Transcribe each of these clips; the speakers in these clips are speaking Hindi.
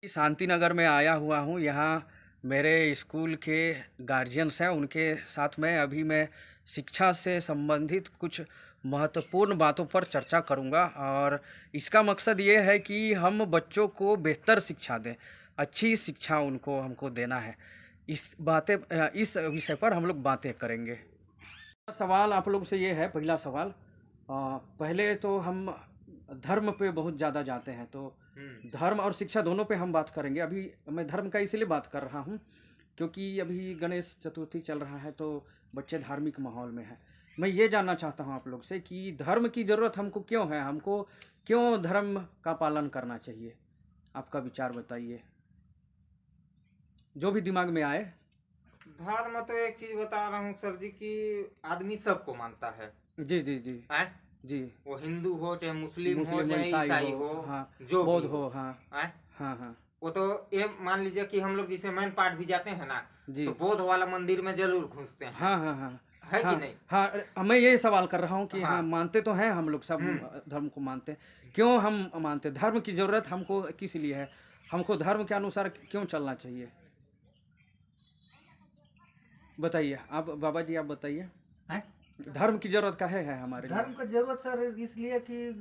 शांति नगर में आया हुआ हूँ। यहाँ मेरे स्कूल के गार्जियंस हैं, उनके साथ मैं शिक्षा से संबंधित कुछ महत्वपूर्ण बातों पर चर्चा करूँगा और इसका मकसद ये है कि हम बच्चों को बेहतर शिक्षा दें, अच्छी शिक्षा उनको हमको देना है। इस विषय पर हम लोग बातें करेंगे। सवाल आप लोग से ये है, पहला सवाल पहले तो हम धर्म पे बहुत ज़्यादा जाते हैं, तो धर्म और शिक्षा दोनों पे हम बात करेंगे। अभी मैं धर्म का इसलिए बात कर रहा हूँ क्योंकि अभी गणेश चतुर्थी चल रहा है, तो बच्चे धार्मिक माहौल में हैं। मैं ये जानना चाहता हूँ आप लोग से कि धर्म की ज़रूरत हमको क्यों है, हमको क्यों धर्म का पालन करना चाहिए? आपका विचार बताइए, जो भी दिमाग में आए। धर्म तो एक चीज बता रहा हूँ सर जी कि आदमी सबको मानता है। जी जी जी हैं? जी। वो हिंदू हो चाहे मुस्लिम हो मुस्लिम हो, चाहे ईसाई हो, हाँ, जो बौद्ध भी हो, हाँ हैं? हाँ हाँ वो तो ये मान लीजिए कि हम लोग जैसे मैन पाठ भी जाते हैं ना, जी तो बौद्ध वाला मंदिर में जरूर घुसते हैं। हाँ हाँ हाँ है हाँ कि नहीं? हाँ। मैं ये सवाल कर रहा हूँ कि हाँ, हाँ। मानते तो हैं हम लोग सब, धर्म को मानते हैं। क्यों हम मानते हैं? धर्म की जरूरत हमको किस लिए है? हमको धर्म के अनुसार क्यों चलना चाहिए? बताइए आप, बाबा जी आप बताइए। हैं? धर्म की जरूरत काहे है हमारे लिए? धर्म का जरूरत सर इसलिए कि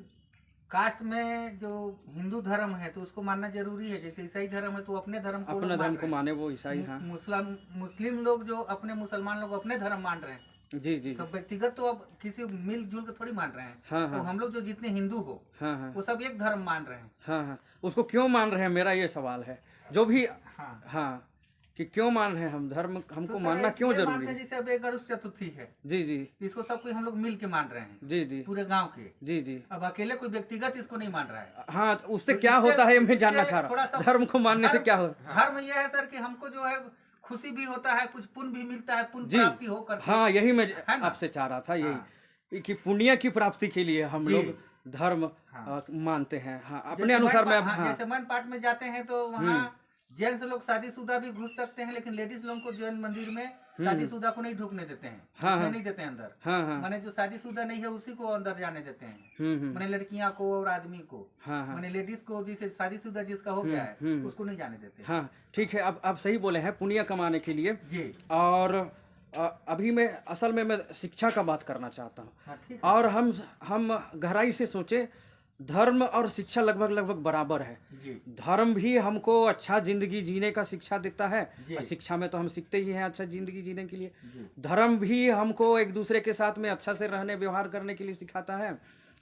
कास्ट में जो हिंदू धर्म है तो उसको मानना जरूरी है। जैसे ईसाई धर्म है तो अपने धर्म को अपना लोग धर्म मान को रहे हैं। माने वो ईसाई, हाँ। मुस्लिम लोग जो अपने मुसलमान लोग अपने धर्म मान रहे हैं। जी जी सब व्यक्तिगत तो अब किसी मिलजुल के थोड़ी मान रहे हैं। हाँ तो हाँ हम लोग जो जितने हिंदू हो हाँ हाँ वो सब एक धर्म मान रहे हैं। हाँ हाँ। उसको क्यों मान रहे हैं, मेरा ये सवाल है। जो भी हाँ हाँ, कि क्यों मान रहे हैं हम धर्म, हमको तो सर मानना क्यों इसलिए जरूरी मानते हैं, है? जैसे अब एक गणेश चतुर्थी है, जी जी इसको सब कोई हम लोग मिल के मान रहे हैं, जी जी पूरे गांव के। जी जी। अब अकेले कोई व्यक्तिगत इसको नहीं मान रहा है। हाँ, तो उससे तो क्या इससे- होता है ये मैं इससे जानना चाह रहा थोड़ा हूँ। सा धर्म को मानने से धर्म- क्या हो? धर्म यह है सर कि हमको जो है खुशी भी होता है, कुछ पुण्य भी मिलता है, पुण्य जी प्राप्ति हो करके। हाँ, यही मैं है ना? आपसे चाह रहा था, हाँ। यही कि पुण्य की प्राप्ति के लिए हम जी। लोग धर्म हाँ। मानते हैं। हाँ, अपने जैसे अनुसार मन मैं हाँ, हाँ जैसे मन पाठ में जाते हैं तो वहाँ जेंट्स लोग शादीशुदा भी घुस सकते हैं, लेकिन लेडीज लोगों को जैन मंदिर में शादीशुदा को नहीं ढुकने देते हैं। हाँ, उसमें हाँ। नहीं देते हैं अंदर। हाँ हाँ माने जो शादीशुदा नहीं है उसी को अंदर जाने देते हैं। हम्म। माने लड़कियां को और आदमी को। हाँ हाँ माने लेडीज को, जैसे शादीशुदा जिसका हो गया है उसको नहीं जाने देते। हाँ, ठीक है। अब आप सही बोले हैं, पुण्य कमाने के लिए। जी और अभी मैं असल में मैं शिक्षा का बात करना चाहता हूँ। हाँ, ठीक है। और हम गहराई से सोचे, धर्म और शिक्षा लगभग लगभग बराबर है। जी धर्म भी हमको अच्छा जिंदगी जीने का शिक्षा देता है, जी। और शिक्षा में तो हम सीखते ही हैं अच्छा जिंदगी जीने के लिए। जी धर्म भी हमको एक दूसरे के साथ में अच्छा से रहने व्यवहार करने के लिए सिखाता है,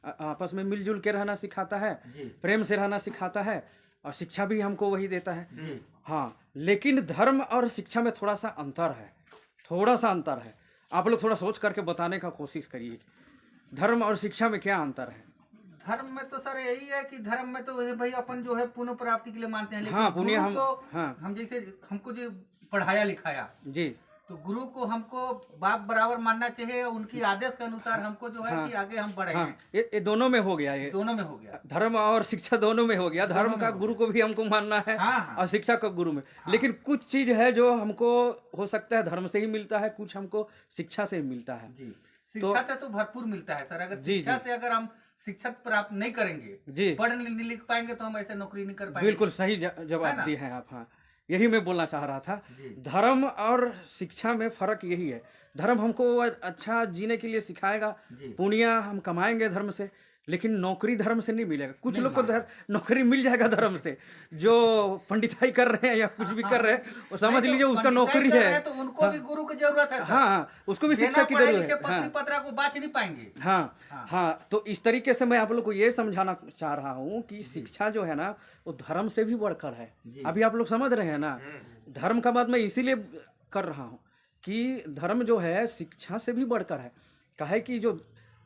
आपस में मिलजुल के रहना सिखाता है, जी प्रेम से रहना सिखाता है, और शिक्षा भी हमको वही देता है। जी हाँ, लेकिन धर्म और शिक्षा में थोड़ा सा अंतर है, थोड़ा सा अंतर है। आप लोग थोड़ा सोच करके बताने का कोशिश करिए, धर्म और शिक्षा में क्या अंतर है? धर्म में तो सर यही है कि धर्म में तो ये भाई अपन जो है पुण्य प्राप्ति के लिए मानते हैं, लेकिन हाँ, पुण्य गुरु हम- को हाँ। हम जैसे हमको जो पढ़ाया लिखाया जी तो गुरु को हमको बाप बराबर मानना चाहिए। उनकी आदेश के अनुसार हमको जो है हाँ। कि आगे हम बढ़े हाँ, हैं। ये दोनों में हो गया, ये दोनों में हो गया। धर्म और शिक्षा दोनों में हो गया। धर्म में का हो गुरु को भी हमको मानना है, हाँ, हाँ। और शिक्षा का गुरु में। लेकिन कुछ चीज है जो हमको हो सकता है धर्म से ही मिलता है, कुछ हमको शिक्षा से ही मिलता है। जी शिक्षा से तो भरपूर मिलता है सर। अगर जी, शिक्षा जी। से अगर हम शिक्षा प्राप्त नहीं करेंगे, जी पढ़ नहीं लिख पाएंगे, तो हम ऐसे नौकरी नहीं कर पाएंगे। बिल्कुल सही है जवाब ना? दिए हैं आप। हाँ, यही मैं बोलना चाह रहा था। जी। धर्म और शिक्षा में फर्क यही है। धर्म हमको अच्छा जीने के लिए सिखाएगा, जी। पुण्य हम कमाएंगे धर्म से, लेकिन नौकरी धर्म से नहीं मिलेगा। कुछ नहीं लोग को नौकरी मिल जाएगा धर्म से, जो पंडिताई कर रहे हैं या कुछ भी कर रहे हैं, वो समझ नहीं तो लीजिए उसका पंडिताई नौकरी कर रहे है। हैं तो उनको भी गुरु की जरूरत है सर। हाँ हाँ, उसको भी बिना शिक्षा की पढ़े जरूरत लिखे है। हाँ पत्री पत्रा को बाँच नहीं पाएंगे। हाँ हाँ। हाँ, तो इस तरीके से मैं आप लोग को ये समझाना चाह रहा हूँ कि शिक्षा जो है ना, वो धर्म से भी बढ़कर है। जी। अभी आप लोग समझ रहे हैं ना, धर्म का बात मैं इसीलिए कर रहा हूँ कि धर्म जो है शिक्षा से भी बढ़कर है। काहे कि जो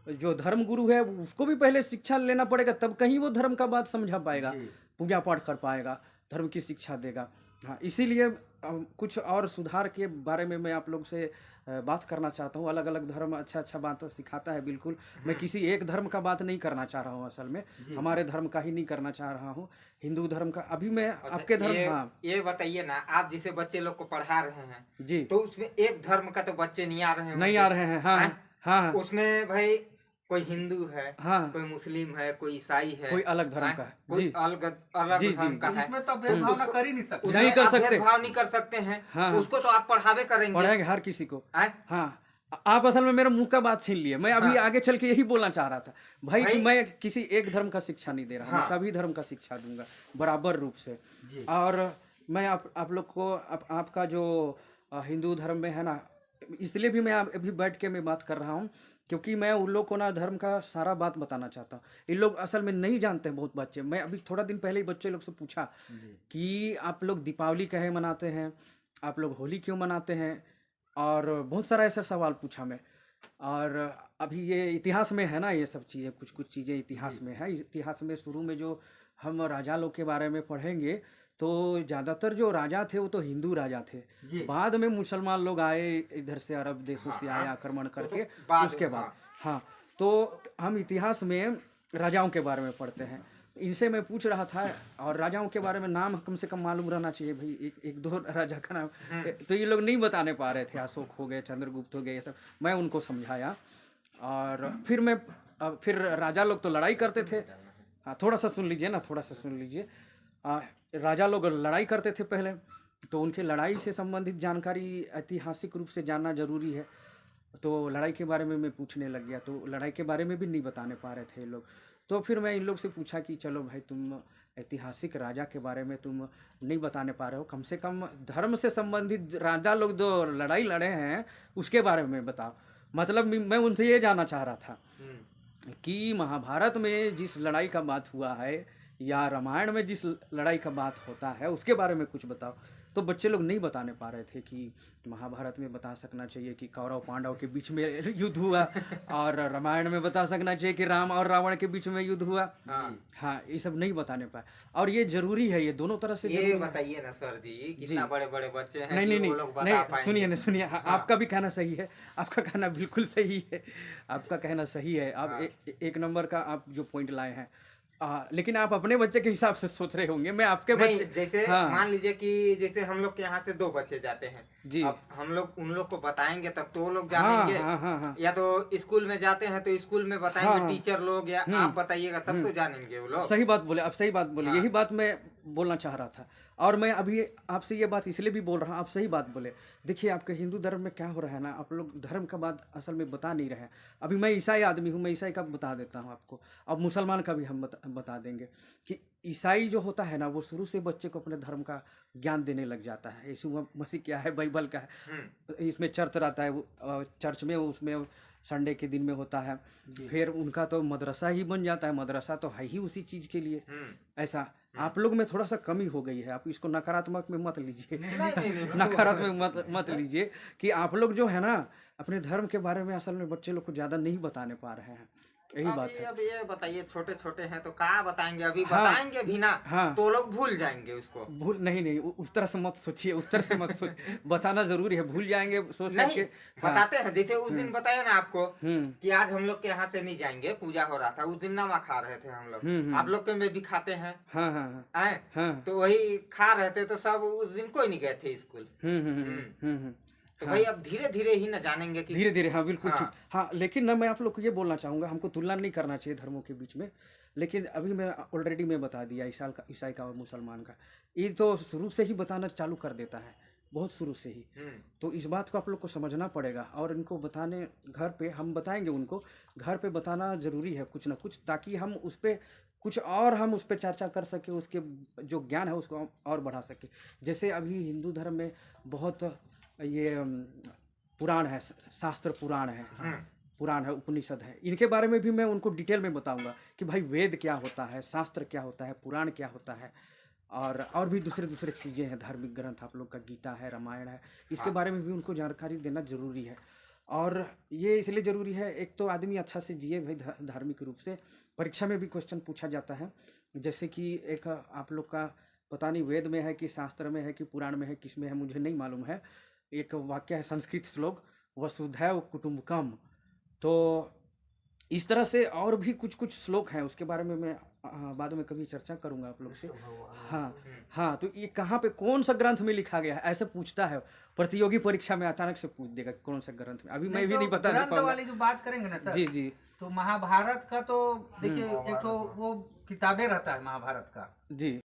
जो धर्म गुरु है उसको भी पहले शिक्षा लेना पड़ेगा, तब कहीं वो धर्म का बात समझा पाएगा, जी। पूजा पाठ कर पाएगा, धर्म की शिक्षा देगा। हाँ, इसीलिए कुछ और सुधार के बारे में मैं आप लोग से बात करना चाहता हूँ। अलग अलग धर्म अच्छा अच्छा बात सिखाता है, बिल्कुल। मैं किसी एक धर्म का बात नहीं करना चाह रहा हूँ, असल में हमारे धर्म का ही नहीं करना चाह रहा हूँ, हिंदू धर्म का। अभी मैं आपके धर्म, हाँ ये बताइए ना, आप जिसे बच्चे लोग को पढ़ा रहे हैं जी, तो उसमें एक धर्म का तो बच्चे नहीं आ रहे हैं। नहीं आ रहे हैं। हाँ हाँ हाँ उसमें भाई कोई हिंदू है, हाँ, कोई मुस्लिम है, कोई ईसाई है, कोई अलग धर्म हाँ, का है कोई जी, अलग अलग जी, धर्म जी, का तो है, इसमें तो भेदभाव ना कर ही नहीं सकते। नहीं उसमें कर आप सकते। भेदभाव नहीं कर सकते हैं। हाँ, उसको तो आप पढ़ावे करेंगे। पढ़ाएंगे हर किसी को। हैं? हाँ, आप असल में मेरा मुंह का बात छीन लिए। मैं अभी हाँ। आगे चल के यही बोलना चाह रहा था भाई कि भाई- मैं किसी एक धर्म का शिक्षा नहीं दे रहा, मैं हाँ। सभी धर्म का शिक्षा दूंगा बराबर रूप से। जी। और मैं आप लोग को आपका जो हिंदू धर्म में है ना, इसलिए भी मैं अभी बैठ के मैं बात कर रहा हूँ क्योंकि मैं उन लोग को ना धर्म का सारा बात बताना चाहता हूँ। इन लोग असल में नहीं जानते हैं बहुत बच्चे। मैं अभी थोड़ा दिन पहले ही बच्चे लोग से पूछा कि आप लोग दीपावली कहे मनाते हैं, आप लोग होली क्यों मनाते हैं, और बहुत सारा ऐसा सवाल पूछा मैं। और अभी ये इतिहास में है ना, ये सब चीज़ें कुछ कुछ चीज़ें इतिहास में है। इतिहास में शुरू में जो हम राजा लोग के बारे में पढ़ेंगे तो ज़्यादातर जो राजा थे वो तो हिंदू राजा थे। जी। बाद में मुसलमान लोग आए, इधर से अरब देशों से आए आक्रमण करके, बाद- उसके बाद हाँ। हाँ, तो हम इतिहास में राजाओं के बारे में पढ़ते हैं। इनसे मैं पूछ रहा था, और राजाओं के बारे में नाम कम से कम मालूम रहना चाहिए भाई, एक दो राजा का नाम। तो ये लोग नहीं बताने पा रहे थे। अशोक हो गए, चंद्रगुप्त हो गए, ये सब मैं उनको समझाया। और फिर राजा लोग तो लड़ाई करते थे। हाँ, थोड़ा सा सुन लीजिए ना, थोड़ा सा सुन लीजिए। राजा लोग लड़ाई करते थे पहले, तो उनकी लड़ाई से संबंधित जानकारी ऐतिहासिक रूप से जानना जरूरी है। तो लड़ाई के बारे में मैं पूछने लग गया, तो लड़ाई के बारे में भी नहीं बताने पा रहे थे ये लोग। तो फिर मैं इन लोग से पूछा कि चलो भाई, तुम ऐतिहासिक राजा के बारे में तुम नहीं बताने पा रहे हो, कम से कम धर्म से संबंधित राजा लोग जो लड़ाई लड़े हैं उसके बारे में बताओ। मतलब मैं उनसे ये जानना चाह रहा था कि महाभारत में जिस लड़ाई का बात हुआ है या रामायण में जिस लड़ाई का बात होता है उसके बारे में कुछ बताओ। तो बच्चे लोग नहीं बताने पा रहे थे कि महाभारत में बता सकना चाहिए कि कौरव पांडव के बीच में युद्ध हुआ, और रामायण में बता सकना चाहिए कि राम और रावण के बीच में युद्ध हुआ। हाँ, ये सब नहीं बताने पाए, और ये जरूरी है, ये दोनों तरह से ये जरूरी है। बताइए ना सर जी, कितना बड़े बड़े बच्चे हैं नहीं कि नहीं वो लोग बता नहीं, पाएंगे? सुनिए ना, सुनिए। आपका भी कहना सही है, आपका कहना बिल्कुल सही है, आपका कहना सही है। आप एक नंबर का आप जो पॉइंट लाए हैं। लेकिन आप अपने बच्चे के हिसाब से सोच रहे होंगे, मैं आपके नहीं, बच्चे। जैसे हाँ, मान लीजिए कि जैसे हम लोग के यहाँ से 2 बच्चे जाते हैं जी। अब हम लोग उन लोग को बताएंगे तब तो वो लोग हाँ, जानेंगे। हाँ, हाँ, हाँ। या तो स्कूल में जाते हैं तो स्कूल में बताएंगे हाँ, टीचर लोग, या आप बताइएगा तब तो जानेंगे वो लोग। सही बात बोले, आप सही बात बोले। हाँ। यही बात मैं बोलना चाह रहा था, और मैं अभी आपसे ये बात इसलिए भी बोल रहा हूँ, आप सही बात बोले। देखिए, आपके हिंदू धर्म में क्या हो रहा है ना, आप लोग धर्म का बात असल में बता नहीं रहे हैं। अभी मैं ईसाई आदमी हूँ, मैं ईसाई का बता देता हूँ आपको। अब मुसलमान का भी हम बता देंगे कि ईसाई जो होता है ना, वो शुरू से बच्चे को अपने धर्म का ज्ञान देने लग जाता है। यीशु मसीह क्या है, बाइबल का है, इसमें चर्च रहता है, वो चर्च में उसमें संडे के दिन में होता है। फिर उनका तो मदरसा ही बन जाता है, मदरसा तो है ही उसी चीज के लिए। ऐसा आप लोग में थोड़ा सा कमी हो गई है, आप इसको नकारात्मक में मत लीजिए। नकारात्मक मत लीजिए कि आप लोग जो है ना, अपने धर्म के बारे में असल में बच्चे लोग को ज्यादा नहीं बताने पा रहे हैं। यही बात है। अब ये बताइए, छोटे छोटे हैं तो कहाँ बताएंगे, अभी हाँ, बताएंगे भी ना हाँ। तो लोग भूल जाएंगे उसको। भूल नहीं, उस तरह से मत सोचिए, उस तरह से मत सोच। बताना जरूरी है, भूल जाएंगे सोच नहीं, करके। हाँ, बताते हैं। जैसे उस दिन बताया ना आपको हम्म, कि आज हम लोग के यहाँ से नहीं जाएंगे, पूजा हो रहा था, उस दिन नमक खा रहे थे हम लोग। आप लोग के में भी खाते हैं, हाँ, हाँ, हाँ, आए हाँ, तो वही खा रहे थे, तो सब उस दिन कोई नहीं गए थे स्कूल। तो भाई अब धीरे धीरे ही ना जानेंगे कि धीरे धीरे। हाँ, बिल्कुल हाँ। ठीक। हाँ, लेकिन ना मैं आप लोग को ये बोलना चाहूँगा, हमको तुलना नहीं करना चाहिए धर्मों के बीच में। लेकिन अभी मैं ऑलरेडी मैं बता दिया, ईसाई का और मुसलमान का, ये तो शुरू से ही बताना चालू कर देता है, बहुत शुरू से ही। तो इस बात को आप लोग को समझना पड़ेगा, और इनको बताने घर पे हम बताएंगे, उनको घर पे बताना ज़रूरी है कुछ ना कुछ, ताकि हम उस पर कुछ और हम उस पर चर्चा कर सके, उसके जो ज्ञान है उसको और बढ़ा सके। जैसे अभी हिंदू धर्म में बहुत ये पुराण है, शास्त्र पुराण है, पुराण है, उपनिषद है, इनके बारे में भी मैं उनको डिटेल में बताऊंगा कि भाई वेद क्या होता है, शास्त्र क्या होता है, पुराण क्या होता है, और भी दूसरे चीज़ें हैं, धार्मिक ग्रंथ आप लोग का गीता है, रामायण है, इसके बारे में भी उनको जानकारी देना जरूरी है। और ये इसलिए ज़रूरी है, एक तो आदमी अच्छा से जिए भाई धार्मिक रूप से। परीक्षा में भी क्वेश्चन पूछा जाता है, जैसे कि एक आप लोग का पता नहीं वेद में है कि शास्त्र में है कि पुराण में है, किस में है मुझे नहीं मालूम है। एक वाक्य है, संस्कृत श्लोक, वसुधैव कुटुम्बकम। तो इस तरह से और भी कुछ कुछ श्लोक हैं, उसके बारे में मैं बाद में कभी चर्चा करूंगा आप लोग से। हाँ हाँ, तो ये कहाँ पे कौन सा ग्रंथ में लिखा गया है, ऐसे पूछता है प्रतियोगी परीक्षा में, अचानक से पूछ देगा कौन सा ग्रंथ में। अभी मैं भी नहीं बता ग्रंथ पाऊंगा। वाली जो बात करेंगे ना सर, जी जी, तो महाभारत का तो देखिए एक तो वो किताबें रहता है महाभारत का। जी